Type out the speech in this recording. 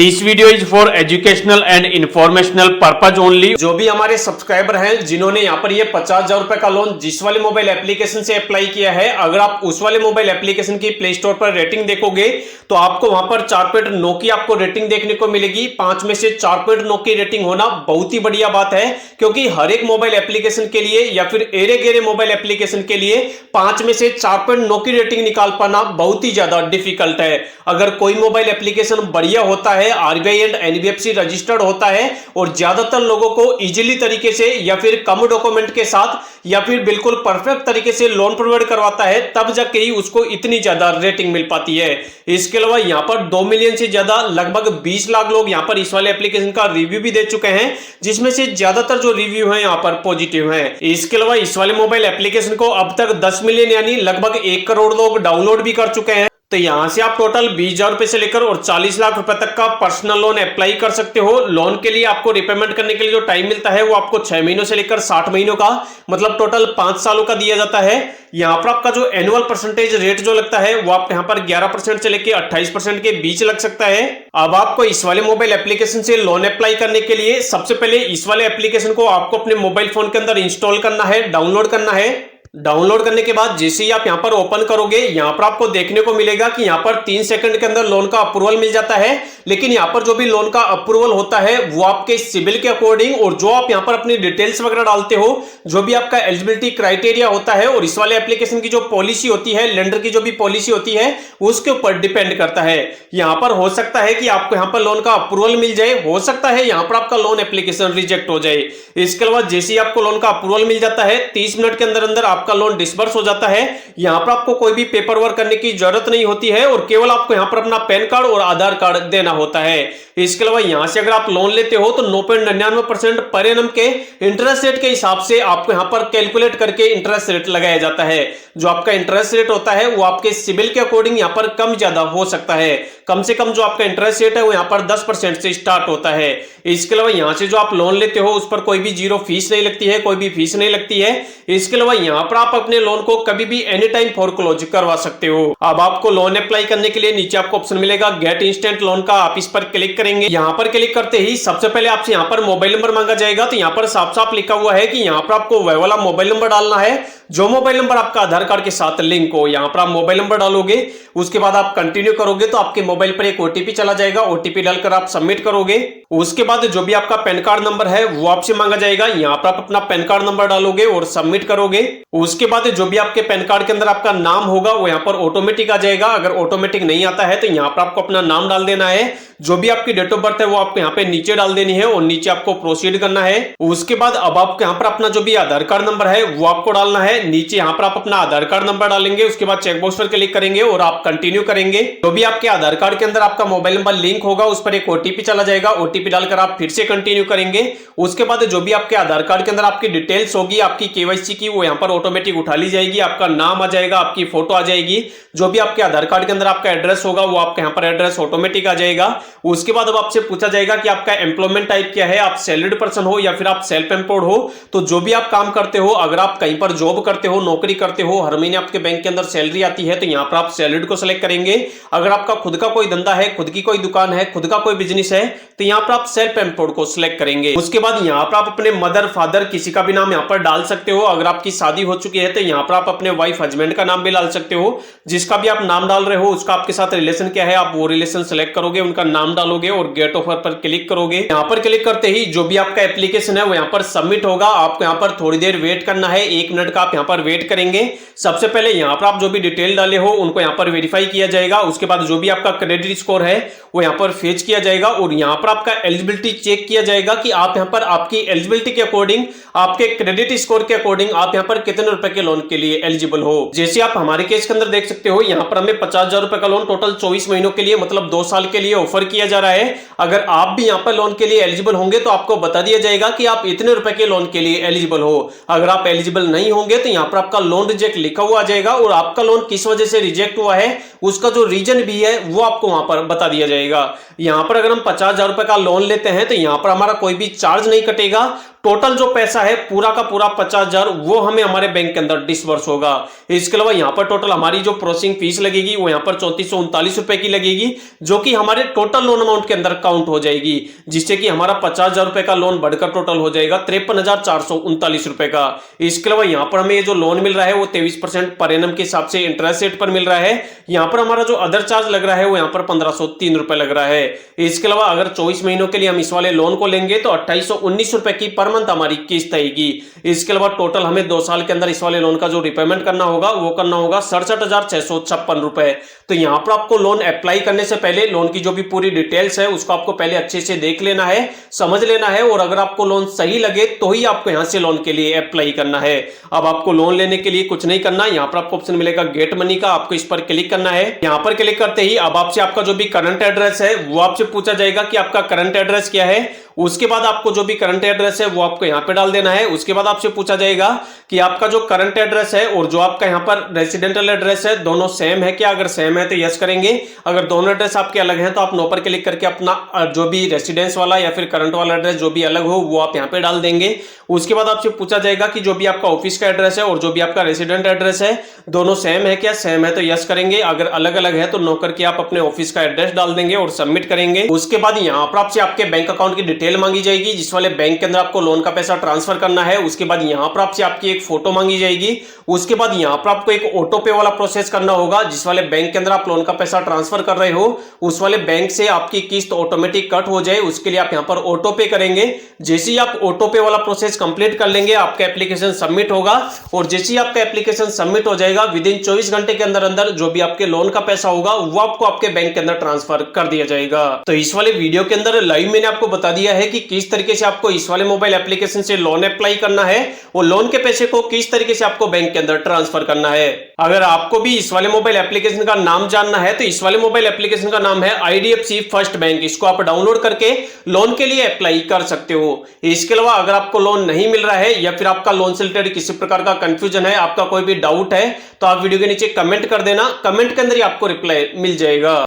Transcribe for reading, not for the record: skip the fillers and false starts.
This video is for educational and informational purpose only. जो भी हमारे सब्सक्राइबर हैं जिन्होंने यहाँ पर ये 50,000 रुपए का लोन जिस वाले मोबाइल एप्लीकेशन से अप्लाई किया है, अगर आप उस वाले मोबाइल एप्लीकेशन की प्ले स्टोर पर रेटिंग देखोगे तो आपको वहां पर 4.9 की आपको रेटिंग देखने को मिलेगी। 5 में से 4.9 की रेटिंग होना बहुत ही बढ़िया बात है, क्योंकि हर एक मोबाइल एप्लीकेशन के लिए या फिर एरे गेरे मोबाइल एप्लीकेशन के लिए 5 में से 4.9 की रेटिंग निकाल पाना बहुत ही ज्यादा डिफिकल्ट है। अगर कोई मोबाइल एप्लीकेशन बढ़िया होता है, आरबीआई एंड एनबीएफसी रजिस्टर्ड होता है और ज्यादातर लोगों को इजीली तरीके से या फिर कम डॉक्यूमेंट के साथ या फिर बिल्कुल परफेक्ट तरीके से लोन प्रोवाइड करवाता है, तब जाके ही उसको इतनी ज्यादा रेटिंग मिल पाती है। इसके अलावा यहाँ पर 2 मिलियन से ज्यादा लगभग 20 लाख लोग यहाँ पर इस वाले एप्लीकेशन का रिव्यू भी दे चुके हैं, जिसमें से ज्यादातर जो रिव्यू है यहाँ पर पॉजिटिव है। इसके अलावा इस वाले मोबाइल एप्लीकेशन को अब तक 10 मिलियन यानी लगभग 1 करोड़ लोग डाउनलोड भी कर चुके हैं। तो यहां से आप टोटल 20,000 रुपए से लेकर और 40 लाख रुपए तक का पर्सनल लोन अप्लाई कर सकते हो। लोन के लिए आपको रिपेमेंट करने के लिए जो टाइम मिलता है वो आपको 6 महीनों से लेकर 60 महीनों का, मतलब टोटल 5 सालों का दिया जाता है। यहाँ पर आपका जो एनुअल परसेंटेज रेट जो लगता है वो आप यहाँ पर 11% से लेकर 28% के बीच लग सकता है। अब आपको इस वाले मोबाइल एप्लीकेशन से लोन अप्लाई करने के लिए सबसे पहले इस वाले एप्लीकेशन को आपको अपने मोबाइल फोन के अंदर इंस्टॉल करना है, डाउनलोड करना है। डाउनलोड करने के बाद जैसे ही आप यहां पर ओपन करोगे, यहां पर आपको देखने को मिलेगा कि यहां पर 3 सेकंड के अंदर लोन का अप्रूवल मिल जाता है। लेकिन यहां पर जो भी लोन का अप्रूवल होता है वो आपके सिविल के अकॉर्डिंग और जो आप यहां पर अपनी डिटेल्स वगैरह डालते हो, जो भी आपका एलिजिबिलिटी क्राइटेरिया होता है और इस वाले एप्लीकेशन की जो पॉलिसी होती है, लेंडर की जो भी पॉलिसी होती है, उसके ऊपर डिपेंड करता है। यहां पर हो सकता है कि आपको यहां पर लोन का अप्रूवल मिल जाए, हो सकता है यहां पर आपका लोन एप्लीकेशन रिजेक्ट हो जाए। इसके अलावा जैसे ही आपको लोन का अप्रूवल मिल जाता है, 30 मिनट के अंदर अंदर आपका लोन डिसबर्स हो जाता है। यहां पर आपको कोई भी पेपर वर्क करने की जरूरत नहीं होती है और केवल आपको यहां पर अपना पैन कार्ड और आधार कार्ड देना होता है। इसके अलावा यहां से अगर आप लोन लेते हो तो 9.99% पर एनम के इंटरेस्ट रेट के हिसाब से आपको यहां पर कैलकुलेट करके इंटरेस्ट रेट लगाया जाता है। जो आपका इंटरेस्ट रेट होता है वो आपके सिविल के अकॉर्डिंग यहां पर कम ज्यादा हो सकता है। कम से कम जो आपका इंटरेस्ट रेट है वो यहां पर 10% से स्टार्ट होता है। इसके अलावा यहां से जो आप लोन लेते हो उस पर कोई भी जीरो फीस नहीं लगती है, कोई भी फीस नहीं लगती है। इसके अलावा यहां पर आप अपने लोन को कभी भी एनी टाइम फोरक्लोज करवा सकते हो। अब आपको लोन अप्लाई करने के लिए नीचे आपको ऑप्शन मिलेगा गेट इंस्टेंट लोन का, आप इस पर क्लिक करेंगे। यहां पर क्लिक करते ही सबसे पहले आपसे यहां पर मोबाइल नंबर मांगा जाएगा। तो यहां पर साफ साफ लिखा हुआ है कि यहां पर आपको वह वाला मोबाइल नंबर डालना है जो मोबाइल नंबर आपका आधार कार्ड के साथ लिंक हो। यहां पर आप मोबाइल नंबर डालोगे, उसके बाद आप कंटिन्यू करोगे तो आपके मोबाइल पर एक ओटीपी चला जाएगा। ओटीपी डालकर आप सबमिट करोगे। उसके बाद जो भी आपका पैन कार्ड नंबर है वो आपसे मांगा जाएगा। यहां पर आप अपना पैन कार्ड नंबर डालोगे और सबमिट करोगे। उसके बाद जो भी आपके पैन कार्ड के अंदर आपका नाम होगा वो यहां पर ऑटोमेटिक आ जाएगा। अगर ऑटोमेटिक नहीं आता है तो यहां पर आपको अपना नाम डाल देना है। जो भी आपकी डेट ऑफ बर्थ है वो आपको यहाँ पे नीचे डाल देनी है और नीचे आपको प्रोसीड करना है। उसके बाद अब आपको यहाँ पर अपना जो भी आधार कार्ड नंबर है वो आपको डालना है। नीचे यहाँ पर आप अपना आधार कार्ड नंबर डालेंगे, उसके बाद चेकबॉक्स पर क्लिक करेंगे और आप कंटिन्यू करेंगे। जो भी आपके आधार कार्ड के अंदर आपका मोबाइल नंबर लिंक होगा उस पर एक ओटीपी चला जाएगा। ओटीपी डालकर आप फिर से कंटिन्यू करेंगे। उसके बाद जो भी आपके आधार कार्ड के अंदर आपकी डिटेल्स होगी आपकी केवाईसी की, वो यहाँ पर ऑटोमेटिक उठा ली जाएगी। आपका नाम आ जाएगा, आपकी फोटो आ जाएगी। जो भी आपके आधार कार्ड के अंदर आपका एड्रेस होगा वो आपका यहाँ पर एड्रेस ऑटोमेटिक आ जाएगा। उसके बाद अब आपसे पूछा जाएगा कि आपका एम्प्लॉयमेंट टाइप क्या है, आप सैलरीड पर्सन हो या फिर आप सेल्फ एम्प्लॉयड हो। तो जो भी आप काम करते हो, अगर आप कहीं पर जॉब करते हो, नौकरी करते हो, हर महीने आपके बैंक के अंदर सैलरी आती है, तो यहाँ पर आप सैलरीड को सिलेक्ट करेंगे। अगर आपका खुद का कोई धंधा है, खुद की कोई दुकान है, खुद का कोई बिजनेस है, तो यहाँ पर आप सेल्फ एम्प्लॉयड को सिलेक्ट करेंगे। उसके बाद यहाँ पर आप अपने मदर फादर किसी का भी नाम यहाँ पर डाल सकते हो। अगर आपकी शादी हो चुकी है तो यहाँ पर आप अपने वाइफ हस्बैंड का नाम भी डाल सकते हो। जिसका भी आप नाम डाल रहे हो उसका आपके साथ रिलेशन क्या है, आप वो रिलेशन सेलेक्ट करोगे, उनका नाम डालोगे और गेट ऑफर पर क्लिक करोगे। यहाँ पर क्लिक करते ही जो भी आपका एप्लीकेशन है वो यहाँ पर सबमिट होगा। आपको यहाँ पर थोड़ी देर वेट करना है, 1 मिनट का आप यहाँ पर वेट करेंगे। सबसे पहले यहाँ पर आप जो भी डिटेल डाले हो उनको यहाँ पर वेरीफाई किया जाएगा। उसके बाद जो भी आपका क्रेडिट स्कोर है वो यहाँ पर फेच किया जाएगा और यहाँ पर आपका एलिजिबिलिटी चेक किया जाएगा कि आप यहाँ पर आपकी एलिजिबिलिटी के अकॉर्डिंग, आपके क्रेडिट स्कोर के अकॉर्डिंग आप यहाँ पर कितने रुपए के लोन के लिए एलिजिबल हो। जैसे आप हमारे केस के अंदर देख सकते हो, यहाँ पर हमें 50,000 रुपए का लोन टोटल 24 महीनों के लिए मतलब 2 साल के लिए ऑफर किया जा रहा है। अगर आप भी यहाँ पर लोन के लिए एलिजिबल होंगे तो आपको बता दिया जाएगा कि आप इतने रुपए के लोन के लिए एलिजिबल हो। अगर आप एलिजिबल नहीं होंगे तो यहाँ पर आपका लोन रिजेक्ट लिखा हुआ आ जाएगा और आपका लोन किस वजह से रिजेक्ट हुआ है उसका जो रीजन भी है वो आपको वहां पर बता दिया जाएगा। यहाँ पर अगर हम 50,000 रुपए का लोन लेते हैं तो यहाँ पर हमारा कोई भी चार्ज नहीं कटेगा। टोटल जो पैसा है पूरा का पूरा 50,000 वो हमें हमारे बैंक के अंदर डिसबर्स होगा। इसके अलावा यहाँ पर टोटल हमारी जो प्रोसेसिंग फीस लगेगी वो यहाँ पर 3439 रुपए की लगेगी, जो कि हमारे टोटल लोन अमाउंट के अंदर काउंट हो जाएगी, जिससे कि हमारा 50,000 रुपए का लोन बढ़कर टोटल हो जाएगा 53,439 रुपए का। इसके अलावा यहाँ पर हमें जो लोन मिल रहा है वो 23% पर एनम के हिसाब से इंटरेस्ट रेट पर मिल रहा है। यहाँ पर हमारा जो अदर चार्ज लग रहा है वो यहाँ पर 1503 रुपए लग रहा है। इसके अलावा अगर 24 महीनों के लिए हम इस वाले लोन को लेंगे तो 2819 रुपए की पर मंथ हमारी किस्त आएगी। इसके अलावा टोटल हमें 2 साल के अंदर इस वाले लोन का जो रिपेमेंट करना होगा वो करना होगा 67,656 रुपए। तो यहाँ पर आपको लोन अप्लाई करने से पहले लोन की जो भी पूरी डिटेल्स है उसको आपको पहले अच्छे से देख लेना है, समझ लेना है, और अगर आपको लोन सही लगे तो ही आपको यहाँ से लोन के लिए अप्लाई करना है। अब आपको लोन लेने के लिए कुछ नहीं करना, यहाँ पर आपको ऑप्शन मिलेगा गेट मनी का, आपको इस पर क्लिक करना है। यहाँ पर क्लिक करते ही अब आपसे आपका जो भी करंट एड्रेस है वो आपसे पूछा जाएगा कि आपका करंट एड्रेस क्या है। उसके बाद आपको जो भी करंट एड्रेस है वो आपको यहाँ पे डाल देना है। उसके बाद आपसे पूछा जाएगा कि आपका जो करंट एड्रेस है और जो आपका यहाँ पर रेसिडेंटल एड्रेस है दोनों सेम है क्या। अगर सेम है तो यस करेंगे, अगर दोनों एड्रेस आपके अलग हैं तो आप नो पर क्लिक करके अपना जो भी रेसिडेंस वाला या फिर करंट वाला एड्रेस जो भी अलग हो वो आप यहाँ पे डाल देंगे। उसके बाद आपसे पूछा जाएगा कि जो भी आपका ऑफिस का एड्रेस है और जो भी आपका रेसिडेंट एड्रेस है दोनों सेम है क्या। सेम है तो यस करेंगे, अगर अलग अलग है तो नो करके आप अपने ऑफिस का एड्रेस डाल देंगे और सबमिट करेंगे। उसके बाद यहाँ पर आपसे आपके बैंक अकाउंट की डिटेल मांगी जाएगी जिस वाले बैंक के अंदर आपको लोन का पैसा ट्रांसफर करना है। उसके बाद यहाँ पर आपसे आपकी एक फोटो मांगी जाएगी। उसके बाद यहाँ पर आपको एक ऑटो पे वाला प्रोसेस करना होगा, जिस वाले बैंक के अंदर आप लोन का पैसा ट्रांसफर कर रहे हो उस वाले बैंक से आपकी किस्त ऑटोमेटिक कट हो जाए, उसके लिए आप यहाँ पर ऑटो पे करेंगे। जैसे ही आप ऑटो पे वाला प्रोसेस कंप्लीट कर लेंगे आपका एप्लीकेशन सबमिट होगा, और जैसे ही आपका एप्लीकेशन सबमिट हो जाएगा विद इन 24 घंटे के अंदर अंदर जो भी आपके लोन का पैसा होगा वो आपको आपके बैंक के अंदर ट्रांसफर कर दिया जाएगा। तो इस वाले वीडियो के अंदर लाइव मैंने आपको बता दिया है कि किस तरीके से आपको इस वाले मोबाइल एप्लीकेशन से लोन अप्लाई करना है और लोन के पैसे को किस तरीके से आपको बैंक के अंदर ट्रांसफर करना है। अगर आपको भी इस वाले मोबाइल एप्लीकेशन का नाम जानना है तो इस वाले मोबाइल एप्लीकेशन का नाम है IDFC फर्स्ट बैंक। इसको आप डाउनलोड करके लोन के लिए अप्लाई कर सकते हो। इसके अलावा अगर आपको लोन नहीं मिल रहा है या फिर आपका लोन से रिलेटेड किसी प्रकार का कंफ्यूजन है, आपका कोई भी डाउट है तो आप वीडियो के नीचे कमेंट कर देना, कमेंट के अंदर ही आपको रिप्लाई मिल जाएगा।